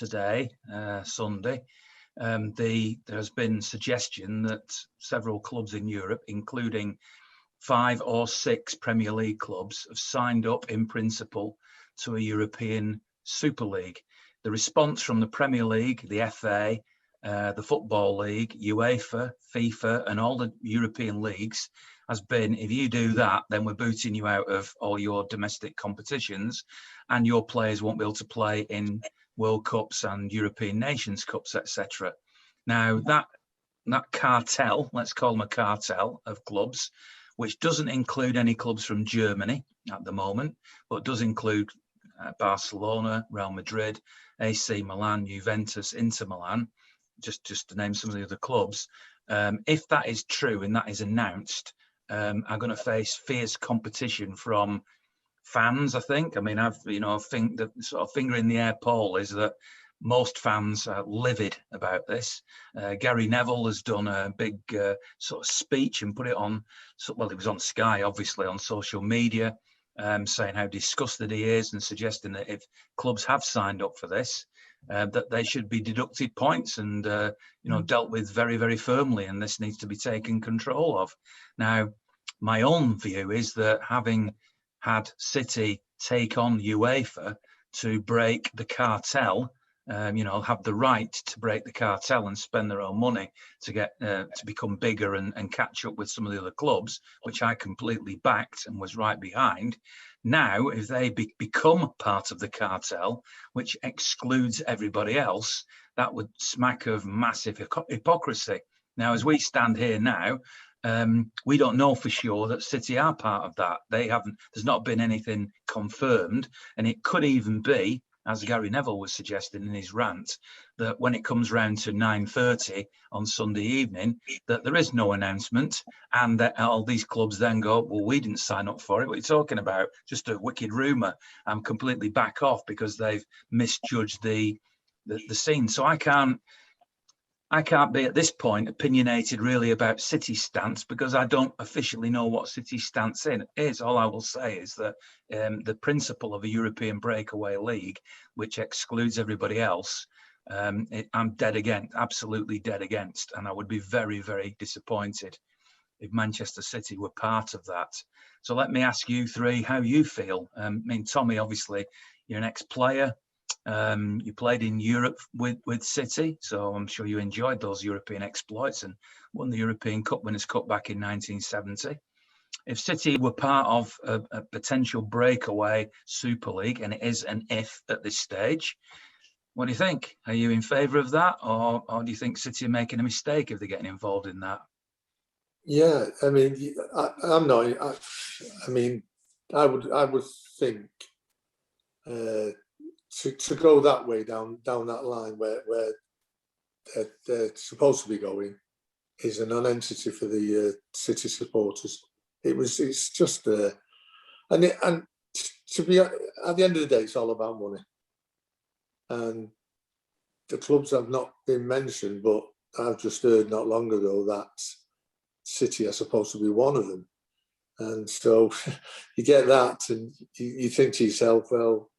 today, Sunday, there has been suggestion that several clubs in Europe, including 5 or 6 Premier League clubs, have signed up in principle to a European Super League. The response from the Premier League, the FA, the Football League, UEFA, FIFA, and all the European leagues has been, if you do that, then we're booting you out of all your domestic competitions, and your players won't be able to play in World Cups and European Nations Cups, etc. Now, that cartel, let's call them a cartel of clubs, which doesn't include any clubs from Germany at the moment, but does include Barcelona, Real Madrid, AC Milan, Juventus, Inter Milan, just to name some of the other clubs. If that is true and that is announced, are going to face fierce competition from fans, I think. I mean, I think the sort of finger in the air poll is that most fans are livid about this. Gary Neville has done a big sort of speech and put it on, well, it was on Sky, obviously, on social media, saying how disgusted he is and suggesting that if clubs have signed up for this, that they should be deducted points and, dealt with very, very firmly, and this needs to be taken control of. Now, my own view is that having had City take on UEFA to break the cartel, have the right to break the cartel and spend their own money to get to become bigger and catch up with some of the other clubs, which I completely backed and was right behind. Now, if they become part of the cartel, which excludes everybody else, that would smack of massive hypocrisy. Now, as we stand here now, we don't know for sure that City are part of that. There's not been anything confirmed, and it could even be, as Gary Neville was suggesting in his rant, that when it comes round to 9:30 on Sunday evening, that there is no announcement, and that all these clubs then go, well, we didn't sign up for it. What are you talking about? Just a wicked rumour. I'm completely back off because they've misjudged the scene. So I can't be at this point opinionated really about City's stance, because I don't officially know what City's stance is. All I will say is that the principle of a European breakaway league, which excludes everybody else, I'm dead against, absolutely dead against. And I would be very, very disappointed if Manchester City were part of that. So let me ask you three how you feel. I mean, Tommy, obviously, you're an ex-player. You played in Europe with City, so I'm sure you enjoyed those European exploits and won the European Cup Winners' Cup back in 1970. If City were part of a potential breakaway Super League, and it is an if at this stage, what do you think? Are you in favour of that, or do you think City are making a mistake if they're getting involved in that? Yeah, I mean, I'm not. I mean, I would think. To go that way down that line where they're supposed to be going is a non-entity for the City supporters. It's just and to be at the end of the day, it's all about money. And the clubs have not been mentioned, but I've just heard not long ago that City are supposed to be one of them. And so you get that, and you think to yourself, well,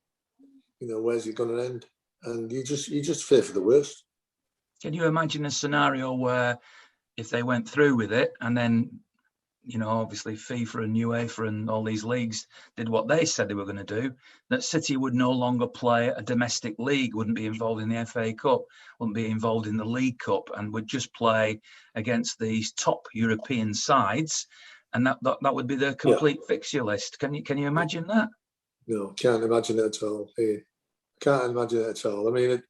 where's it going to end? And you just fear for the worst. Can you imagine a scenario where if they went through with it and then, obviously FIFA and UEFA and all these leagues did what they said they were going to do, that City would no longer play a domestic league, wouldn't be involved in the FA Cup, wouldn't be involved in the League Cup, and would just play against these top European sides, and that would be the complete fixture list. Can you imagine that? No, can't imagine it at all. Can't imagine it at all. I mean,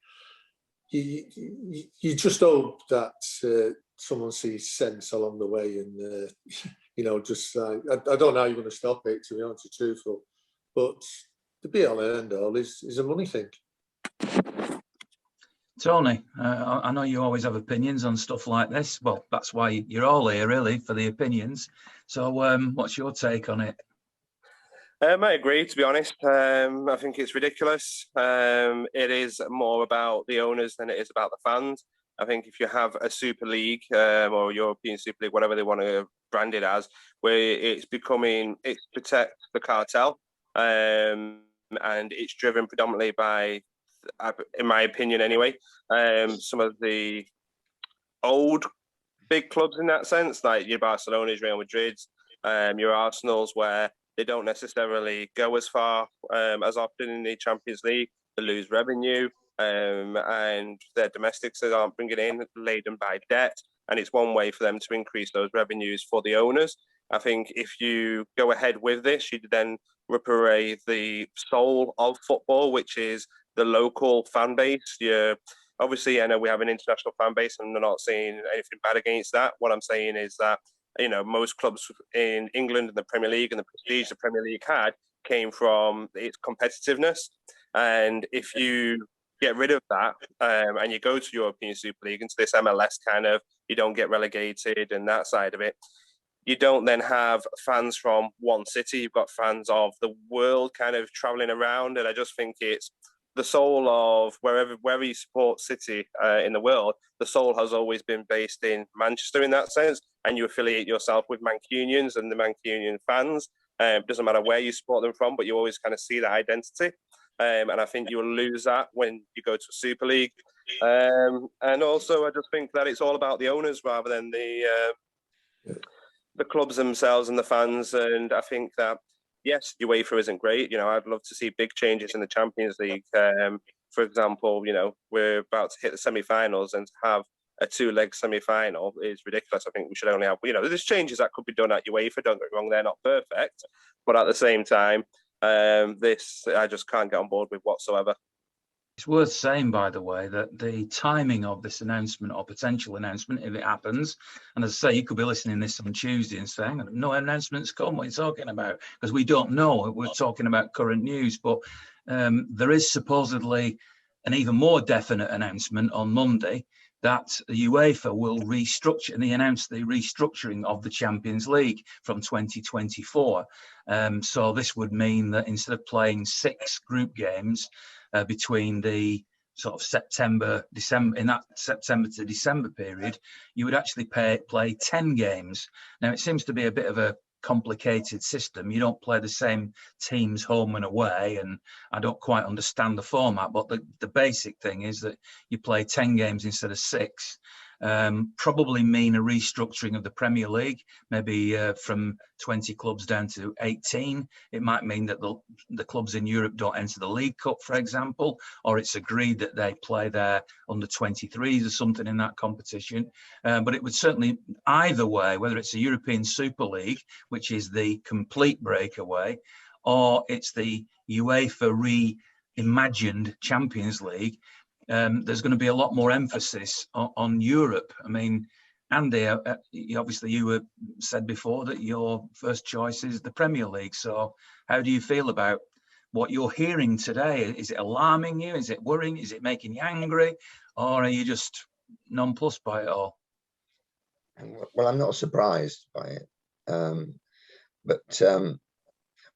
you just hope that someone sees sense along the way, and just I don't know how you're going to stop it. To be honest, truthful, but the be all and end all is a money thing. Tony, I know you always have opinions on stuff like this. Well, that's why you're all here, really, for the opinions. So, what's your take on it? I agree, to be honest. I think it's ridiculous. It is more about the owners than it is about the fans. I think if you have a Super League or European Super League, whatever they want to brand it as, where it protects the cartel, and it's driven predominantly by in my opinion anyway, some of the old big clubs in that sense, like your Barcelona's, Real Madrid's, your Arsenal's, where they don't necessarily go as far as often in the Champions League. They lose revenue, and their domestics that aren't bringing in, laden by debt. And it's one way for them to increase those revenues for the owners. I think if you go ahead with this, you then rip away the soul of football, which is the local fan base. Obviously, I know we have an international fan base, and I'm not saying anything bad against that. What I'm saying is that, most clubs in England and the Premier League and the prestige the Premier League had came from its competitiveness. And if you get rid of that and you go to European Super League, into this MLS kind of, you don't get relegated and that side of it, you don't then have fans from one city. You've got fans of the world kind of traveling around. And I just think it's the soul of wherever you support City in the world, the soul has always been based in Manchester in that sense. And you affiliate yourself with Mancunians and the Mancunian fans. It doesn't matter where you support them from, but you always kind of see that identity. And I think you will lose that when you go to a Super League. And also, I just think that it's all about the owners rather than the clubs themselves and the fans. And I think that, yes, UEFA isn't great. I'd love to see big changes in the Champions League. For example, we're about to hit the semi-finals, and to have a 2-leg semi-final is ridiculous. I think we should only have, there's changes that could be done at UEFA. Don't get me wrong, they're not perfect. But at the same time, this I just can't get on board with whatsoever. It's worth saying, by the way, that the timing of this announcement or potential announcement, if it happens, and as I say, you could be listening to this on Tuesday and saying, no announcements come, what are you talking about? Because we don't know. We're talking about current news, but there is supposedly an even more definite announcement on Monday that the UEFA will restructure, and they announced the restructuring of the Champions League from 2024. So this would mean that instead of playing 6 group games between the sort of December, in that September to December period, you would actually play 10 games. Now, it seems to be a bit of a complicated system. You don't play the same teams home and away, and I don't quite understand the format, but the basic thing is that you play 10 games instead of 6. Probably mean a restructuring of the Premier League, maybe from 20 clubs down to 18. It might mean that the clubs in Europe don't enter the League Cup, for example, or it's agreed that they play their under 23s or something in that competition. But it would certainly, either way, whether it's a European Super League, which is the complete breakaway, or it's the UEFA reimagined Champions League, there's going to be a lot more emphasis on Europe. I mean, Andy, obviously you said before that your first choice is the Premier League. So how do you feel about what you're hearing today? Is it alarming you? Is it worrying? Is it making you angry? Or are you just nonplussed by it all? Well, I'm not surprised by it. But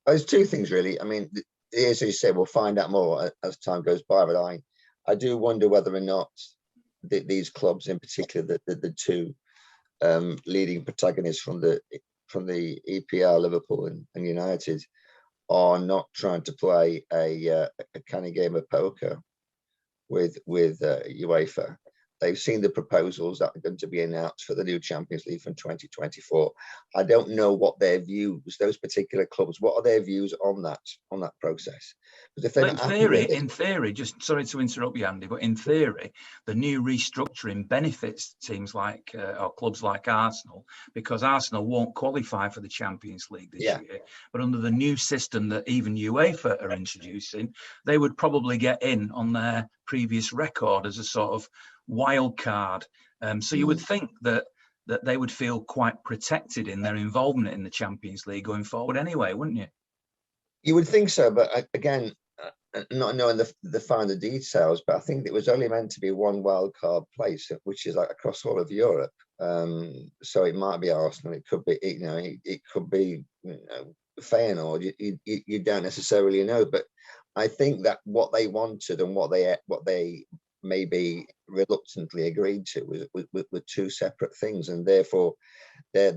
there's 2 things, really. I mean, as you say, we'll find out more as time goes by, but I do wonder whether or not these clubs, in particular, the 2 leading protagonists from the EPL, Liverpool and United, are not trying to play a kind of game of poker with UEFA. They've seen the proposals that are going to be announced for the new Champions League from 2024. I don't know what their views, those particular clubs, what are their views on that process? Because if they're in theory, just sorry to interrupt you, Andy, but in theory, the new restructuring benefits teams like or clubs like Arsenal, because Arsenal won't qualify for the Champions League this year. But under the new system that even UEFA are introducing, they would probably get in on their previous record as a sort of wild card. So you would think that they would feel quite protected in their involvement in the Champions League going forward anyway, wouldn't you? You would think so, but again, not knowing the finer details, but I think it was only meant to be 1 wild card place, which is like across all of Europe. So it might be Arsenal, it could be, it could be Feyenoord. You don't necessarily know, but I think that what they wanted and what they maybe reluctantly agreed to were two separate things, and therefore they're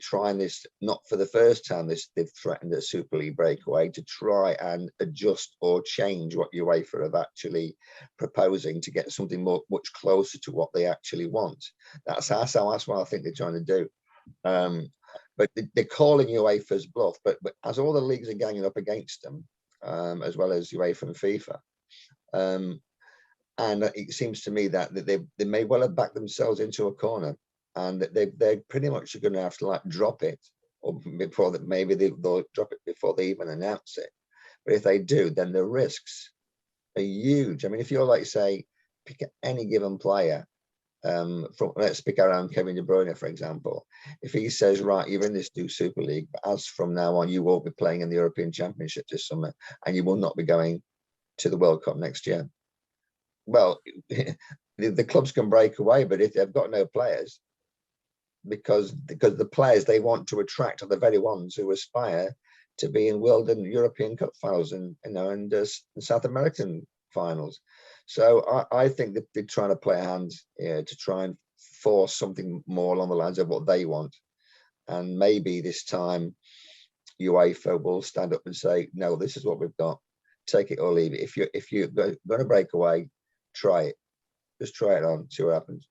trying this, not for the first time. They've threatened a Super League breakaway to try and adjust or change what UEFA have actually proposing to get something much closer to what they actually want. That's what I think they're trying to do. But they're calling UEFA's bluff, but as all the leagues are ganging up against them, as well as UEFA and FIFA, and it seems to me that they may well have backed themselves into a corner, and they're pretty much going to have to like drop it, or before that, maybe they'll drop it before they even announce it. But if they do, then the risks are huge. I mean, if you're like, say, pick any given player, from, let's pick around Kevin De Bruyne, for example. If he says, right, you're in this new Super League, but as from now on, you won't be playing in the European Championship this summer, and you will not be going to the World Cup next year. Well, the clubs can break away, but if they've got no players, because the players they want to attract are the very ones who aspire to be in World and European Cup finals, and South American finals. So I think that they're trying to play hands to try and force something more along the lines of what they want, and maybe this time UEFA will stand up and say, no, this is what we've got, take it or leave it. If you're going to break away, try it. Just try it on, see what happens.